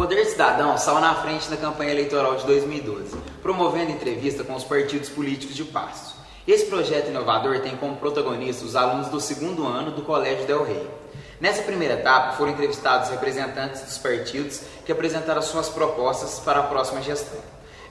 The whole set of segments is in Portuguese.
Poder Cidadão saiu na frente na campanha eleitoral de 2012, promovendo entrevista com os partidos políticos de Passos. Esse projeto inovador tem como protagonistas os alunos do segundo ano do Colégio Del Rey. Nessa primeira etapa, foram entrevistados representantes dos partidos que apresentaram suas propostas para a próxima gestão,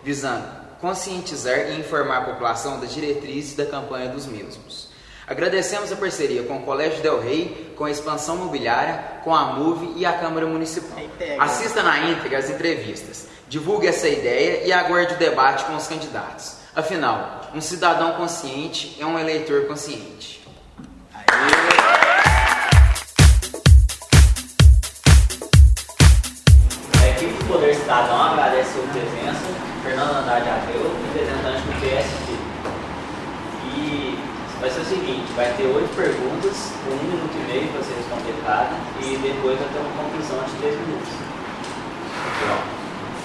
visando conscientizar e informar a população das diretrizes da campanha dos mesmos. Agradecemos a parceria com o Colégio Del Rey, com a Expansão Mobiliária, com a MUV e a Câmara Municipal. Assista na íntegra as entrevistas, divulgue essa ideia e aguarde o debate com os candidatos. Afinal, um cidadão consciente é um eleitor consciente. A equipe do Poder Cidadão agradece a sua presença. Fernando Andrade Abreu, representante do PSD. E vai ser o seguinte, vai ter 8 perguntas, com 1 minuto e meio para você responder cada, e depois vai ter uma conclusão de 3 minutos.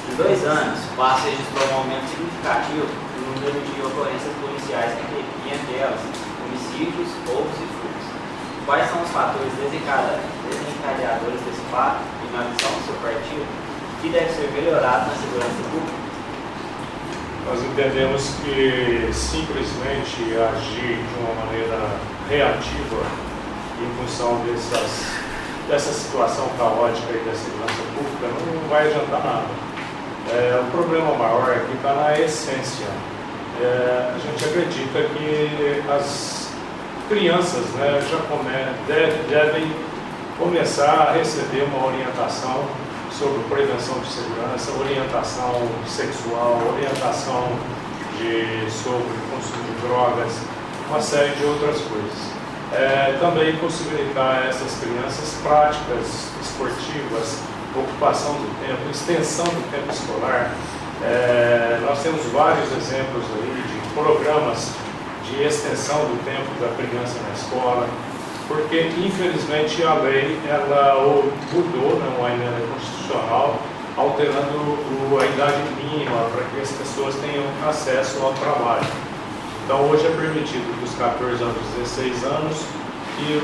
Em 2 anos, o Passos registrou um aumento significativo no número de ocorrências policiais entre elas, homicídios, roubos e furtos. Quais são os fatores desencadeadores desse fato e, na visão do seu partido, que deve ser melhorado na segurança pública? Nós entendemos que simplesmente agir de uma maneira reativa em função dessa situação caótica e da segurança pública não vai adiantar nada. O problema maior aqui está na essência. A gente acredita que as crianças devem começar a receber uma orientação sobre prevenção de segurança, orientação sexual, orientação sobre consumo de drogas, uma série de outras coisas. Também possibilitar a essas crianças práticas esportivas, ocupação do tempo, extensão do tempo escolar. Nós temos vários exemplos aí de programas de extensão do tempo da criança na escola, porque infelizmente a lei mudou, uma emenda constitucional, alterando a idade mínima para que as pessoas tenham acesso ao trabalho. Então hoje é permitido dos 14 aos 16 anos que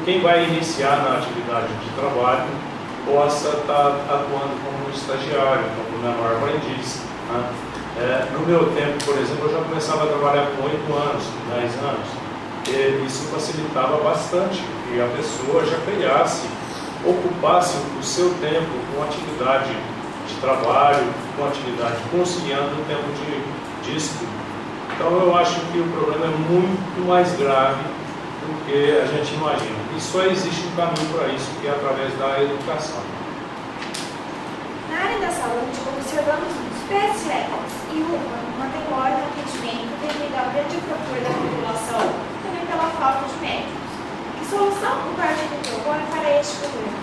quem vai iniciar na atividade de trabalho possa estar atuando como estagiário, como menor aprendiz. No meu tempo, por exemplo, eu já começava a trabalhar com 8 anos, com 10 anos. Isso facilitava bastante que a pessoa já ocupasse o seu tempo com atividade de trabalho, com atividade, conciliando o tempo de estudo. Então eu acho que o problema é muito mais grave do que a gente imagina. E só existe um caminho para isso, que é através da educação. Na área da saúde, observamos os PSFs e UPA mantém maior atendimento devido à grande procura da população, também pela falta de médicos. Que solução o partido propõe para este problema?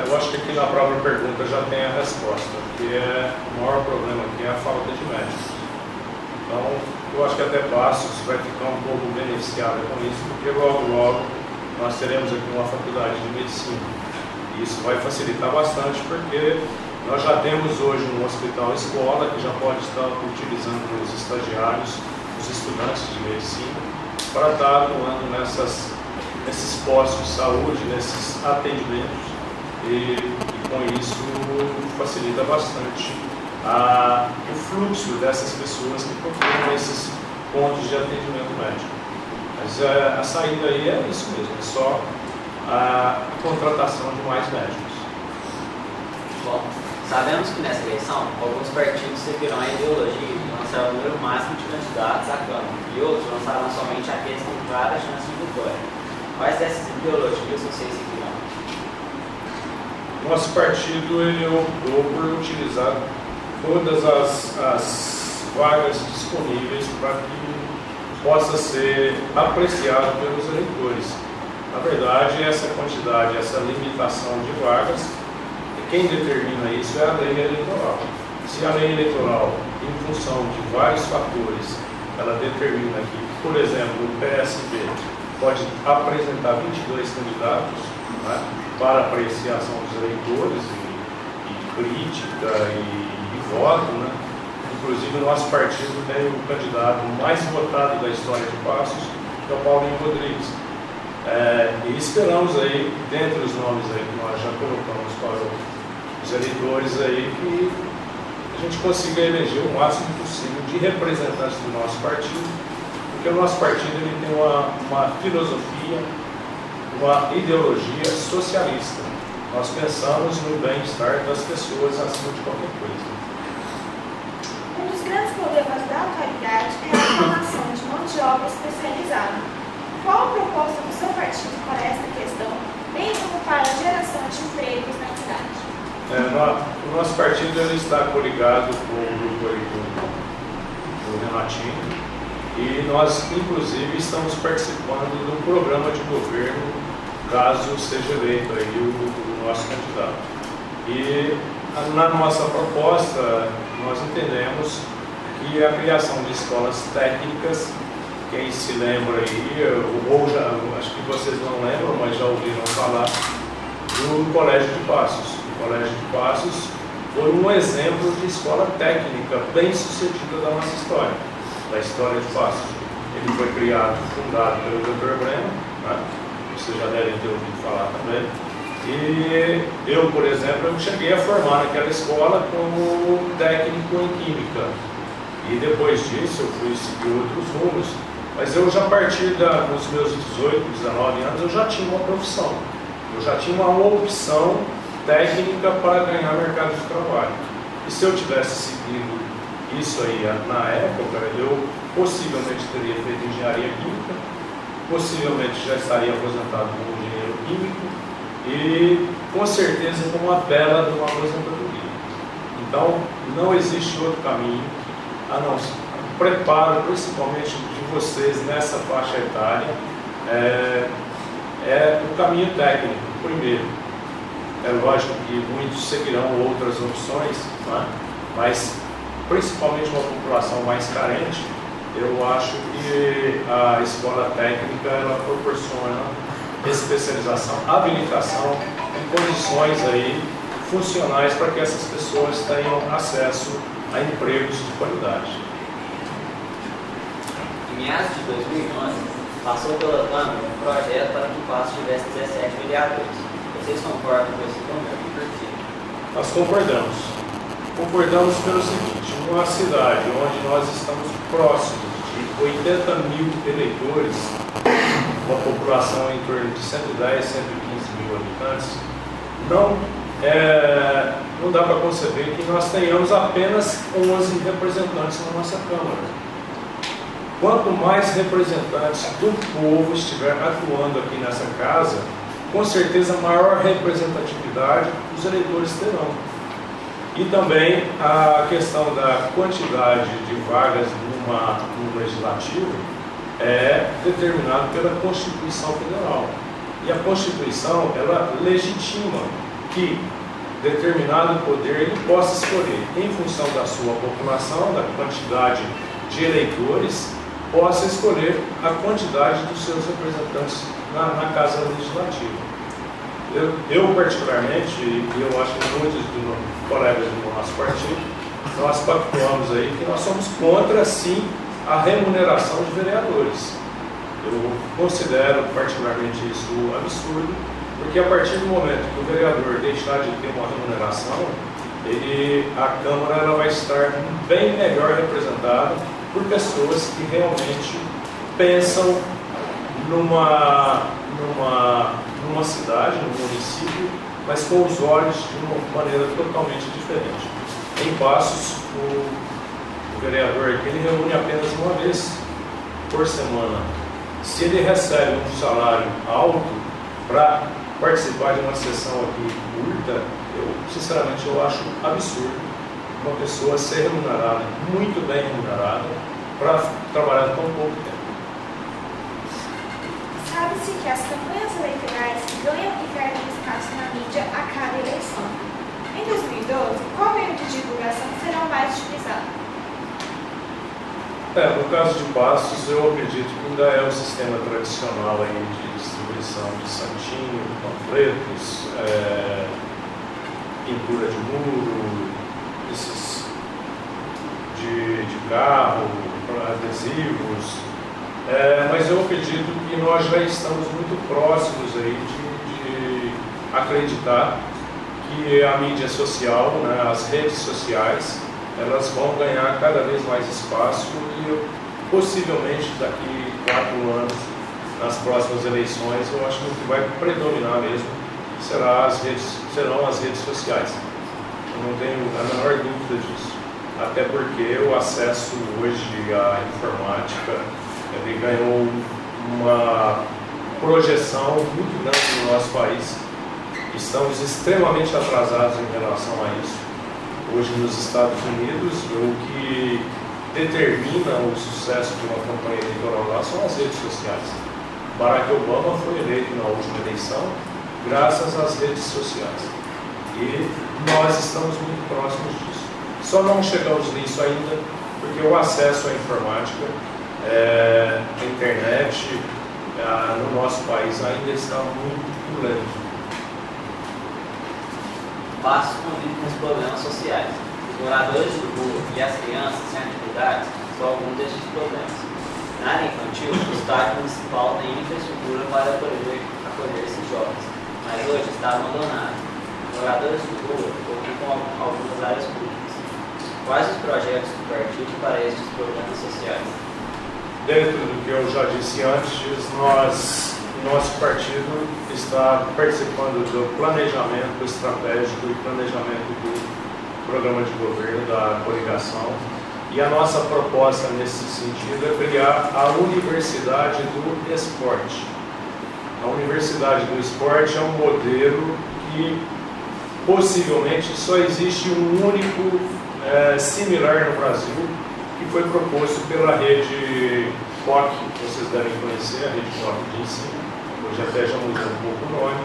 Eu acho que aqui na própria pergunta já tem a resposta, que o maior problema aqui é a falta de médicos. Então, eu acho que até Passos vai ficar um pouco beneficiada com isso, porque logo nós teremos aqui uma faculdade de medicina. E isso vai facilitar bastante, porque nós já temos hoje um hospital-escola que já pode estar utilizando os estagiários, os estudantes de medicina, para estar atuando nesses postos de saúde, nesses atendimentos, e com isso facilita bastante o fluxo dessas pessoas que procuram esses pontos de atendimento médico. Mas a saída aí é isso mesmo, é só a contratação de mais médicos. Bom, sabemos que nessa eleição, alguns partidos seguirão a ideologia de lançar o número máximo de candidatos à Câmara, e outros lançarão somente aqueles com clara chance de vitória. Quais dessas ideologias vocês seguirão? Nosso partido optou por utilizar todas as vagas disponíveis para que possa ser apreciado pelos eleitores. Na verdade, essa quantidade, essa limitação de vagas, quem determina isso é a lei eleitoral. Se a lei eleitoral, em função de vários fatores, ela determina que, por exemplo, o PSB pode apresentar 22 candidatos, para apreciação dos eleitores e crítica e voto, Inclusive, o nosso partido tem o candidato mais votado da história de Passos, que é o Paulinho Rodrigues. E esperamos aí, dentre os nomes aí que nós já colocamos para os eleitores aí, que a gente consiga eleger o máximo possível de representantes do nosso partido, porque o nosso partido ele tem uma filosofia, uma ideologia socialista. Nós pensamos no bem-estar das pessoas acima de qualquer coisa. Um dos grandes problemas da atualidade é a formação de mão de obra especializada. Qual a proposta do seu partido para esta questão, bem como para a geração de empregos na cidade? O nosso partido ele está coligado com o grupo aí do Renatinho e nós, inclusive, estamos participando do programa de governo, caso seja eleito aí o nosso candidato. E na nossa proposta, nós entendemos que a criação de escolas técnicas, quem se lembra aí, ou já, acho que vocês não lembram, mas já ouviram falar do Colégio de Passos. O Colégio de Passos foi um exemplo de escola técnica bem sucedida da nossa história, da história de Passos. Ele foi criado, fundado pelo Dr. Breno, né? Vocês já devem ter ouvido falar também. E eu, por exemplo, eu cheguei a formar naquela escola como técnico em Química. E depois disso eu fui seguir outros rumos. Mas eu já a partir dos meus 18, 19 anos, eu já tinha uma profissão. Eu já tinha uma opção técnica para ganhar mercado de trabalho. E se eu tivesse seguido isso aí na época, eu possivelmente teria feito engenharia química, possivelmente já estaria aposentado como engenheiro químico e com certeza com uma bela de uma aposentadoria. Então, não existe outro caminho a não ser o preparo, principalmente de vocês nessa faixa etária, é o caminho técnico, primeiro. É lógico que muitos seguirão outras opções, né? Mas principalmente uma população mais carente, eu acho que a escola técnica ela proporciona especialização, habilitação em condições aí funcionais para que essas pessoas tenham acesso a empregos de qualidade. Em meados de 2011, passou pela Câmara um projeto para que o Passos tivesse 17 vereadores. Vocês concordam com esse número e por quê? Nós concordamos. Concordamos pelo seguinte: uma cidade onde nós estamos próximos de 80 mil eleitores, uma população em torno de 110, 115 mil habitantes, não dá para conceber que nós tenhamos apenas 11 representantes na nossa Câmara. Quanto mais representantes do povo estiver atuando aqui nessa casa, com certeza maior representatividade os eleitores terão. E também a questão da quantidade de vagas no legislativo é determinado pela Constituição Federal. E a Constituição, ela legitima que determinado poder ele possa escolher, em função da sua população, da quantidade de eleitores, possa escolher a quantidade dos seus representantes na Casa Legislativa. Eu particularmente, e eu acho que muitos dos colegas do nosso partido, nós pactuamos aí que nós somos contra, sim, a remuneração de vereadores. Eu considero particularmente isso absurdo, porque a partir do momento que o vereador deixar de ter uma remuneração, a Câmara ela vai estar bem melhor representada por pessoas que realmente pensam numa cidade, num município, mas com os olhos de uma maneira totalmente diferente. Em Passos, o vereador aqui, ele reúne apenas uma vez por semana. Se ele recebe um salário alto para participar de uma sessão aqui curta, sinceramente eu acho absurdo uma pessoa ser remunerada, muito bem remunerada, para trabalhar tão pouco tempo. Sabe-se que as campanhas eleitorais ganham e perdem espaço na mídia a cada eleição. Em 2012, qual meio de divulgação será o mais utilizado? No caso de Passos, eu acredito que ainda é o sistema tradicional aí de distribuição de santinho, panfletos, pintura de muro, esses de carro, adesivos, Mas eu acredito que nós já estamos muito próximos aí de acreditar que a mídia social, né, as redes sociais, elas vão ganhar cada vez mais espaço e possivelmente daqui 4 anos, nas próximas eleições, eu acho que o que vai predominar mesmo serão as redes sociais. Eu não tenho a menor dúvida disso. Até porque o acesso hoje à informática ele ganhou uma projeção muito grande no nosso país. Estamos extremamente atrasados em relação a isso. Hoje nos Estados Unidos, o que determina o sucesso de uma campanha eleitoral lá são as redes sociais. Barack Obama foi eleito na última eleição graças às redes sociais. E nós estamos muito próximos disso. Só não chegamos nisso ainda porque o acesso à informática, à internet, no nosso país ainda está muito lento. Passos convivem com os problemas sociais. Os moradores de rua e as crianças sem atividades são alguns destes problemas. Na área infantil, o estádio municipal tem infraestrutura para acolher esses jovens, mas hoje está abandonado. Os moradores de rua ocupam algumas áreas públicas. Quais os projetos do partido para estes problemas sociais? Dentro do que eu já disse antes, nosso partido está participando do planejamento estratégico e planejamento do programa de governo da coligação. E a nossa proposta nesse sentido é criar a Universidade do Esporte. A Universidade do Esporte é um modelo que possivelmente só existe um único similar no Brasil, que foi proposto pela rede POC, que vocês devem conhecer, a rede POC de ensino. Hoje até já mudou um pouco o nome.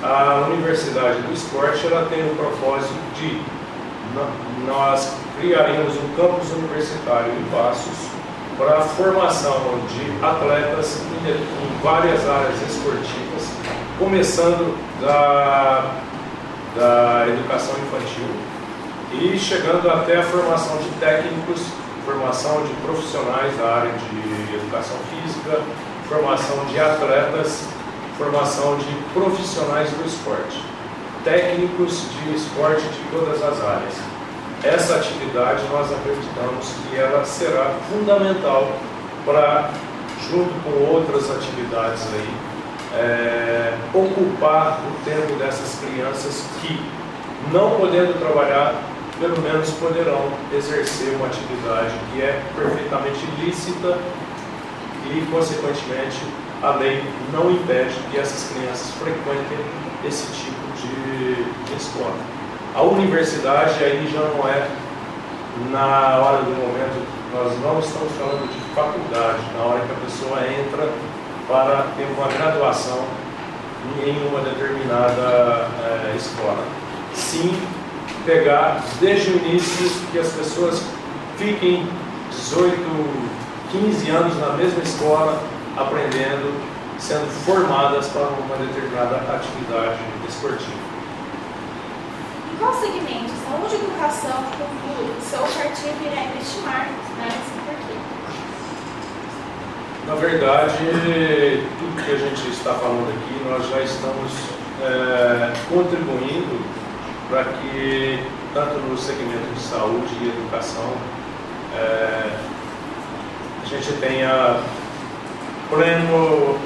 A Universidade do Esporte ela tem o propósito de nós criaremos um campus universitário em Passos para a formação de atletas em várias áreas esportivas, começando da educação infantil e chegando até a formação de técnicos, formação de profissionais da área de educação física, formação de atletas, formação de profissionais do esporte, técnicos de esporte de todas as áreas. Essa atividade nós acreditamos que ela será fundamental para, junto com outras atividades aí, ocupar o tempo dessas crianças que, não podendo trabalhar, pelo menos poderão exercer uma atividade que é perfeitamente lícita e, consequentemente, a lei não impede que essas crianças frequentem esse tipo de escola. A universidade aí já não é, na hora do momento, nós não estamos falando de faculdade, na hora que a pessoa entra para ter uma graduação em uma determinada escola. Sim, pegar desde o início que as pessoas fiquem 18, 15 anos na mesma escola, aprendendo, sendo formadas para uma determinada atividade esportiva. Em qual segmento, saúde, educação e cultura, seu partido irá investir mais, né? Por quê? Na verdade, tudo que a gente está falando aqui, nós já estamos contribuindo para que, tanto no segmento de saúde e educação, a gente tenha pleno,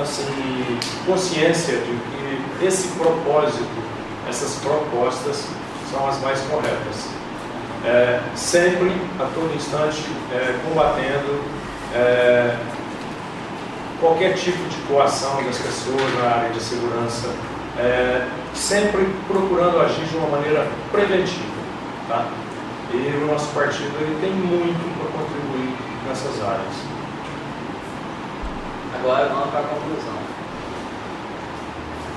assim, consciência de que esse propósito, essas propostas são as mais corretas. Sempre, a todo instante, combatendo qualquer tipo de coação das pessoas na área de segurança, sempre procurando agir de uma maneira preventiva. Tá? E o nosso partido ele tem muito para contribuir nessas áreas. Agora vamos para a conclusão.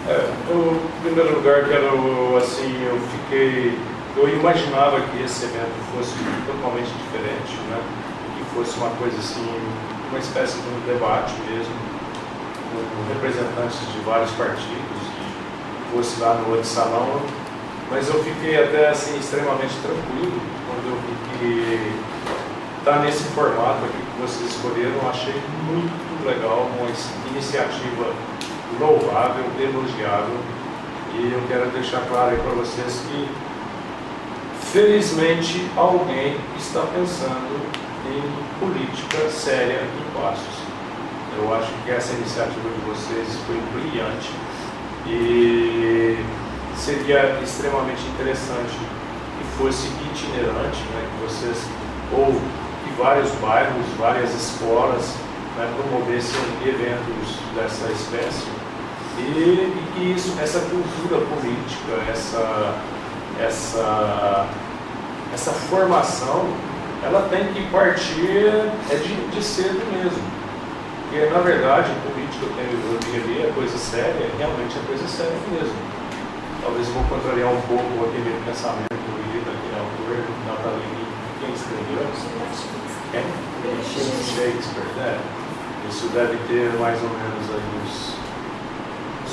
Em primeiro lugar, eu imaginava que esse evento fosse totalmente diferente, né? Que fosse uma coisa assim, uma espécie de um debate mesmo, com representantes de vários partidos, e fosse lá no outro salão, mas eu fiquei até assim extremamente tranquilo quando eu vi que está nesse formato aqui que vocês escolheram, eu achei muito legal, uma iniciativa louvável, elogiável, e eu quero deixar claro aí para vocês que felizmente alguém está pensando em política séria em Passos. Eu acho que essa iniciativa de vocês foi brilhante e seria extremamente interessante que fosse itinerante, né, que vocês, ou que vários bairros, várias escolas, né, promovessem eventos dessa espécie e que essa cultura política, essa formação, ela tem que partir de cedo mesmo. Porque, na verdade, política, eu vi ali, é coisa séria, realmente é coisa séria mesmo. Talvez eu vou contrariar um pouco aquele pensamento daquele autor, Natalini, quem escreveu? Shakespeare, né? Isso deve ter mais ou menos aí uns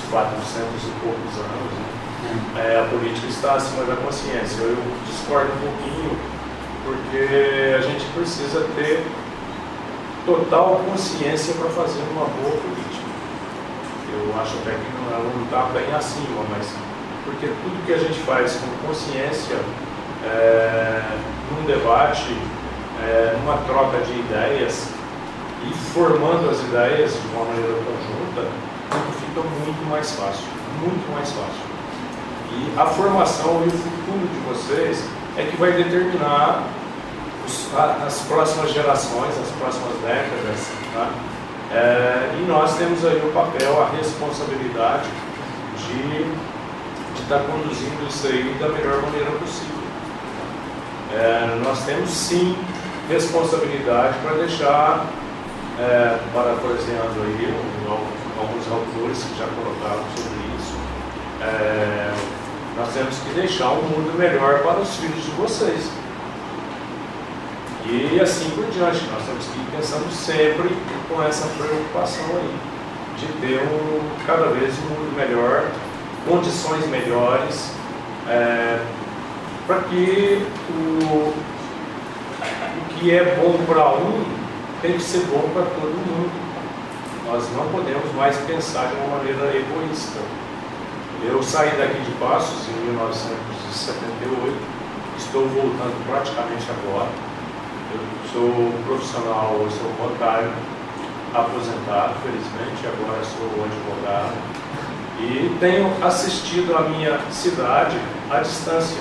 400 e poucos anos, né? A política está acima da consciência. Eu discordo um pouquinho, porque a gente precisa ter total consciência para fazer uma boa política. Eu acho até que ela não está bem acima, mas porque tudo que a gente faz com consciência, num debate, numa troca de ideias e formando as ideias de uma maneira conjunta, tudo fica muito mais fácil, muito mais fácil. E a formação e o futuro de vocês é que vai determinar as próximas gerações, as próximas décadas, tá? E nós temos aí o papel, a responsabilidade de estar conduzindo isso aí da melhor maneira possível. Nós temos sim responsabilidade para deixar, parafraseando aí alguns autores que já colocaram sobre isso, nós temos que deixar um mundo melhor para os filhos de vocês. E assim por diante, nós temos que ir pensando sempre com essa preocupação aí, de ter cada vez um mundo melhor, condições melhores, para que o que é bom para um tem que ser bom para todo mundo. Nós não podemos mais pensar de uma maneira egoísta. Eu saí daqui de Passos em 1978, estou voltando praticamente agora. Eu sou profissional, eu sou bancário, aposentado, felizmente, agora sou advogado. E tenho assistido a minha cidade à distância.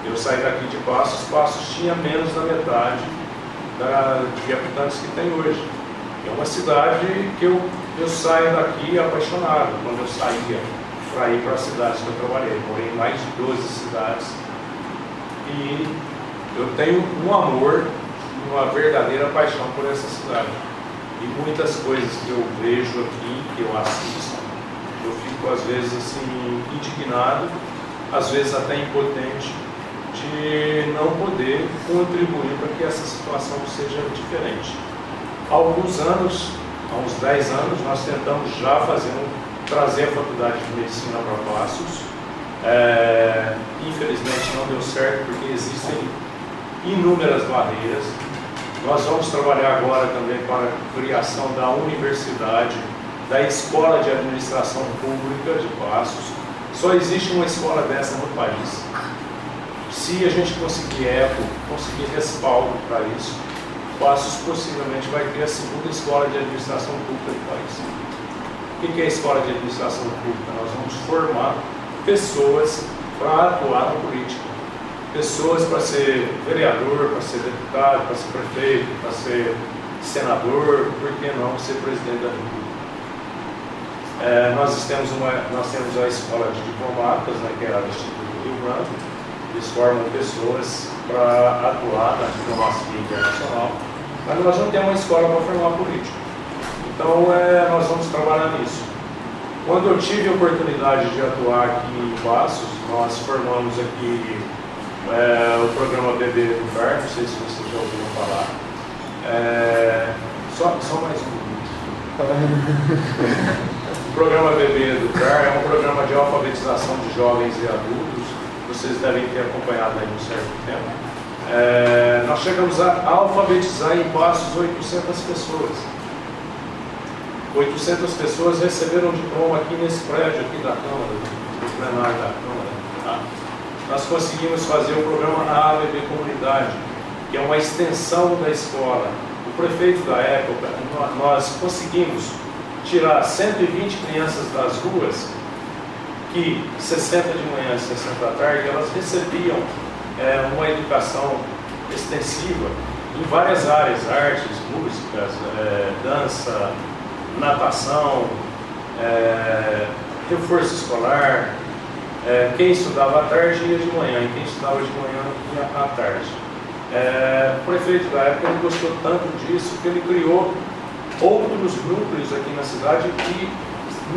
Eu saí daqui de Passos, Passos tinha menos da metade de habitantes que tem hoje. É uma cidade que eu saio daqui apaixonado. Quando eu saía para ir para as cidades que eu trabalhei, morei em mais de 12 cidades. E eu tenho um amor, uma verdadeira paixão por essa cidade. E muitas coisas que eu vejo aqui, que eu assisto, eu fico às vezes assim indignado, às vezes até impotente, de não poder contribuir para que essa situação seja diferente. Há alguns anos, há uns 10 anos, nós tentamos já trazer a faculdade de medicina para Passos. Infelizmente não deu certo, porque existem inúmeras barreiras. Nós vamos trabalhar agora também para a criação da universidade, da Escola de Administração Pública de Passos. Só existe uma escola dessa no país. Se a gente conseguir eco, conseguir respaldo para isso, Passos possivelmente vai ter a segunda escola de administração pública do país. O que é a escola de administração pública? Nós vamos formar pessoas para atuar na política. Pessoas para ser vereador, para ser deputado, para ser prefeito, para ser senador, por que não ser presidente da República? Nós temos a escola de diplomatas, né, que é a Instituto do Rio Branco. Eles formam pessoas para atuar na diplomacia internacional, mas nós não temos uma escola para formar político. Então, nós vamos trabalhar nisso. Quando eu tive a oportunidade de atuar aqui em Passos, nós formamos aqui o programa Bebê Educar, não sei se vocês já ouviram falar. Só mais um minuto. O programa Bebê Educar é um programa de alfabetização de jovens e adultos. Vocês devem ter acompanhado aí um certo tempo. Nós chegamos a alfabetizar em Passos 800 pessoas. 800 pessoas receberam diploma aqui nesse prédio aqui da Câmara, do plenário da Câmara. Tá? Nós conseguimos fazer o programa ABB Comunidade, que é uma extensão da escola. O prefeito da época, nós conseguimos tirar 120 crianças das ruas, que 60 de manhã e 60 da tarde, elas recebiam uma educação extensiva em várias áreas, artes, músicas, dança, natação, reforço escolar. Quem estudava à tarde ia de manhã, e quem estudava de manhã ia à tarde. O prefeito da época ele gostou tanto disso que ele criou outros núcleos aqui na cidade e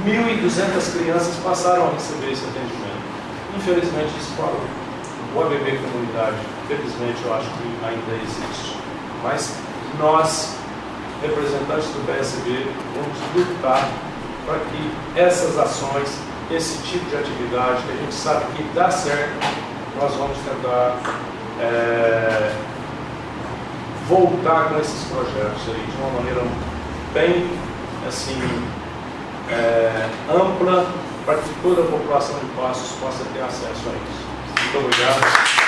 1.200 crianças passaram a receber esse atendimento. Infelizmente isso parou. O ABB Comunidade, felizmente eu acho que ainda existe. Mas nós, representantes do PSB, vamos lutar para que essas ações, esse tipo de atividade que a gente sabe que dá certo, nós vamos tentar voltar com esses projetos aí de uma maneira bem assim, ampla, para que toda a população de Passos possa ter acesso a isso. Muito obrigado.